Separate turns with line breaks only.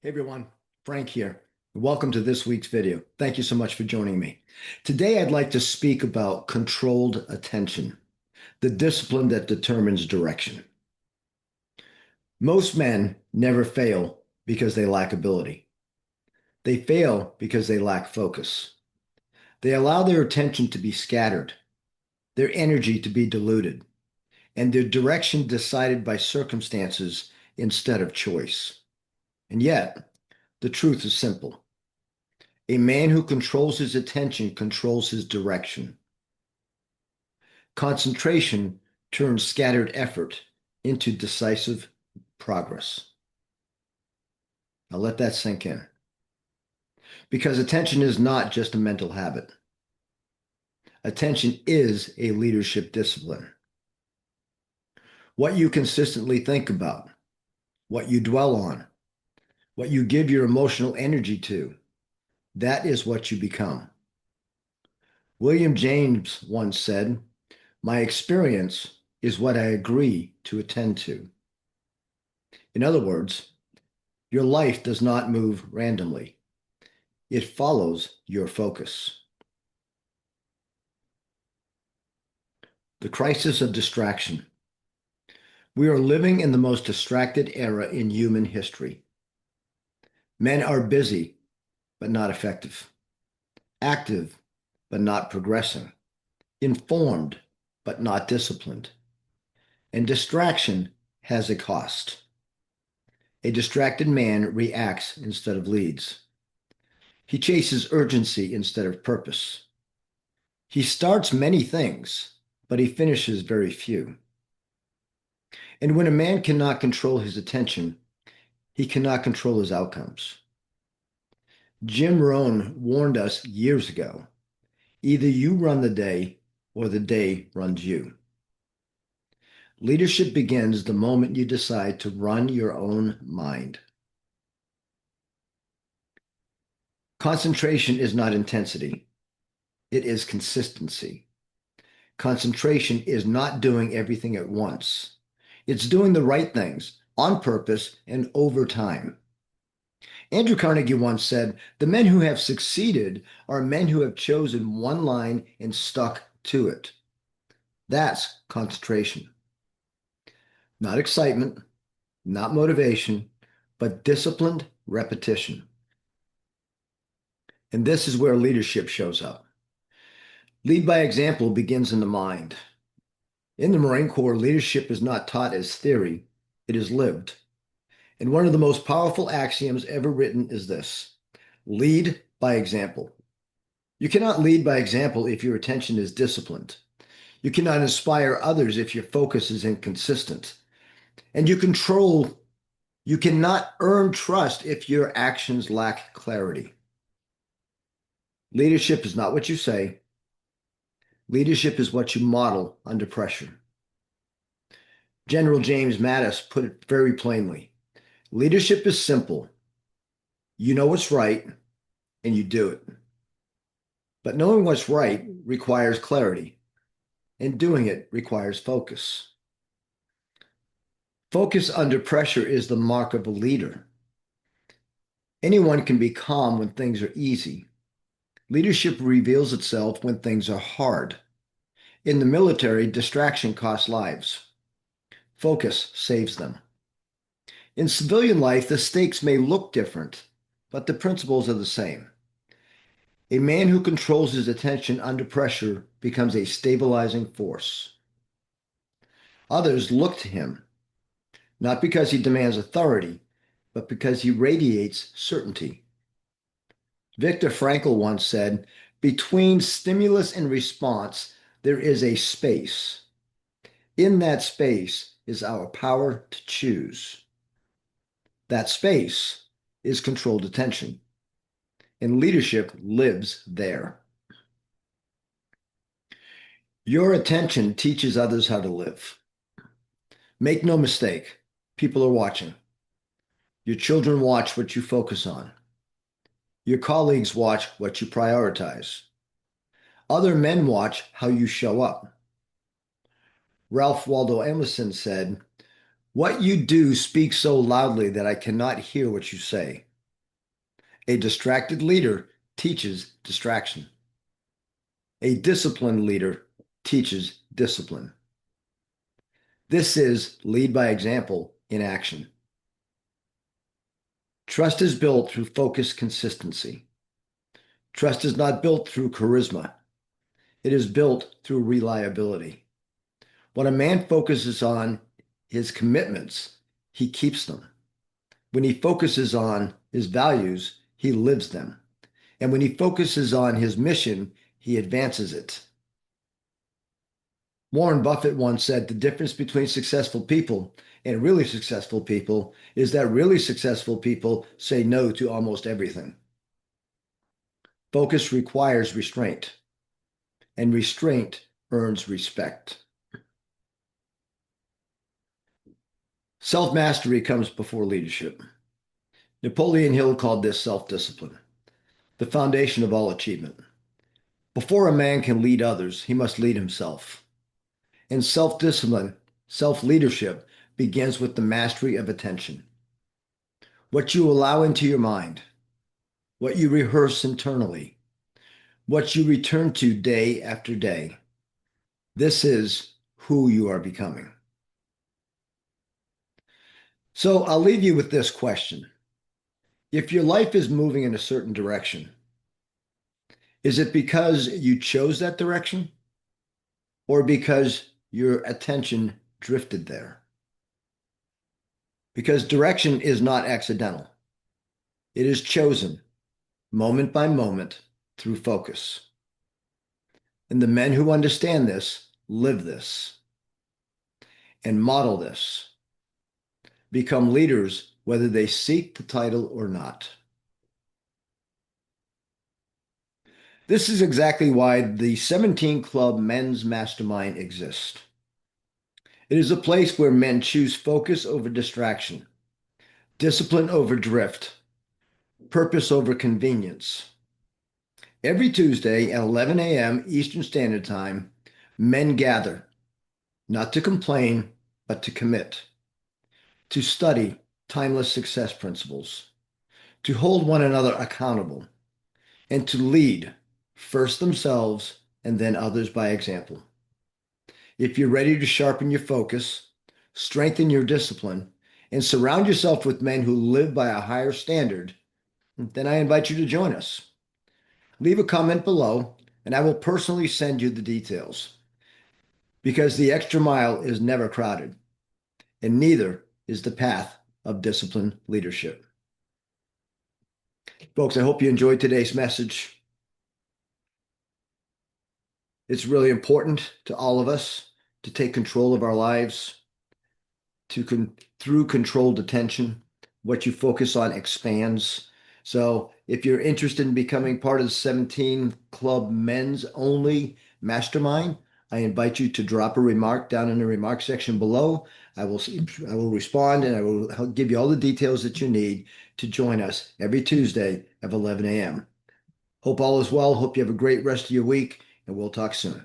Hey everyone, Frank here. Welcome to this week's video. Thank you so much for joining me. Today I'd like to speak about controlled attention, the discipline that determines direction. Most men never fail because they lack ability. They fail because they lack focus. They allow their attention to be scattered, their energy to be diluted, and their direction decided by circumstances instead of choice. And yet, the truth is simple. A man who controls his attention controls his direction. Concentration turns scattered effort into decisive progress. Now let that sink in. Because attention is not just a mental habit. Attention is a leadership discipline. What you consistently think about, what you dwell on, what you give your emotional energy to, that is what you become. William James once said, "My experience is what I agree to attend to." In other words, your life does not move randomly. It follows your focus. The crisis of distraction. We are living in the most distracted era in human history. Men are busy, but not effective. Active, but not progressing. Informed, but not disciplined. And distraction has a cost. A distracted man reacts instead of leads. He chases urgency instead of purpose. He starts many things, but he finishes very few. And when a man cannot control his attention, he cannot control his outcomes. Jim Rohn warned us years ago, either you run the day or the day runs you. Leadership begins the moment you decide to run your own mind. Concentration is not intensity. It is consistency. Concentration is not doing everything at once. It's doing the right things on purpose and over time. Andrew Carnegie once said, "The men who have succeeded are men who have chosen one line and stuck to it." That's concentration. Not excitement, not motivation, but disciplined repetition. And this is where leadership shows up. Lead by example begins in the mind. In the Marine Corps, leadership is not taught as theory, it is lived. And one of the most powerful axioms ever written is this: lead by example. You cannot lead by example if your attention is disciplined. You cannot inspire others if your focus is inconsistent. And you cannot earn trust if your actions lack clarity. Leadership is not what you say. Leadership is what you model under pressure. General James Mattis put it very plainly. Leadership is simple. You know what's right, and you do it. But knowing what's right requires clarity, and doing it requires focus. Focus under pressure is the mark of a leader. Anyone can be calm when things are easy. Leadership reveals itself when things are hard. In the military, distraction costs lives. Focus saves them. In civilian life, the stakes may look different, but the principles are the same. A man who controls his attention under pressure becomes a stabilizing force. Others look to him, not because he demands authority, but because he radiates certainty. Viktor Frankl once said, "Between stimulus and response, there is a space. In that space is our power to choose." That space is controlled attention, and leadership lives there. Your attention teaches others how to live. Make no mistake, people are watching. Your children watch what you focus on. Your colleagues watch what you prioritize. Other men watch how you show up. Ralph Waldo Emerson said, "What you do speaks so loudly that I cannot hear what you say. A distracted leader teaches distraction. A disciplined leader teaches discipline. This is lead by example in action. Trust is built through focused consistency. Trust is not built through charisma. It is built through reliability. When a man focuses on his commitments, he keeps them. When he focuses on his values, he lives them. And when he focuses on his mission, he advances it. Warren Buffett once said the difference between successful people and really successful people is that really successful people say no to almost everything. Focus requires restraint, and restraint earns respect. Self-mastery comes before leadership. Napoleon Hill called this self-discipline, the foundation of all achievement. Before a man can lead others, he must lead himself. And self-discipline, self-leadership begins with the mastery of attention. What you allow into your mind, what you rehearse internally, what you return to day after day. This is who you are becoming. So I'll leave you with this question. If your life is moving in a certain direction, is it because you chose that direction or because your attention drifted there? Because direction is not accidental. It is chosen moment by moment through focus. And the men who understand this live this and model this, become leaders whether they seek the title or not. This is exactly why the 17 Club Men's Mastermind exists. It is a place where men choose focus over distraction, discipline over drift, purpose over convenience. Every Tuesday at 11 a.m. Eastern Standard Time, men gather, not to complain, but to commit, to study timeless success principles, to hold one another accountable, and to lead first themselves and then others by example. If you're ready to sharpen your focus, strengthen your discipline, and surround yourself with men who live by a higher standard, then I invite you to join us. Leave a comment below, and I will personally send you the details. Because the extra mile is never crowded, and neither is the path of disciplined leadership. Folks, I hope you enjoyed today's message. It's really important to all of us to take control of our lives, through controlled attention. What you focus on expands. So if you're interested in becoming part of the 17 Club Men's Only Mastermind, I invite you to drop a remark down in the remark section below. I will respond, and I will give you all the details that you need to join us every Tuesday at 11 a.m. Hope all is well. Hope you have a great rest of your week, and we'll talk soon.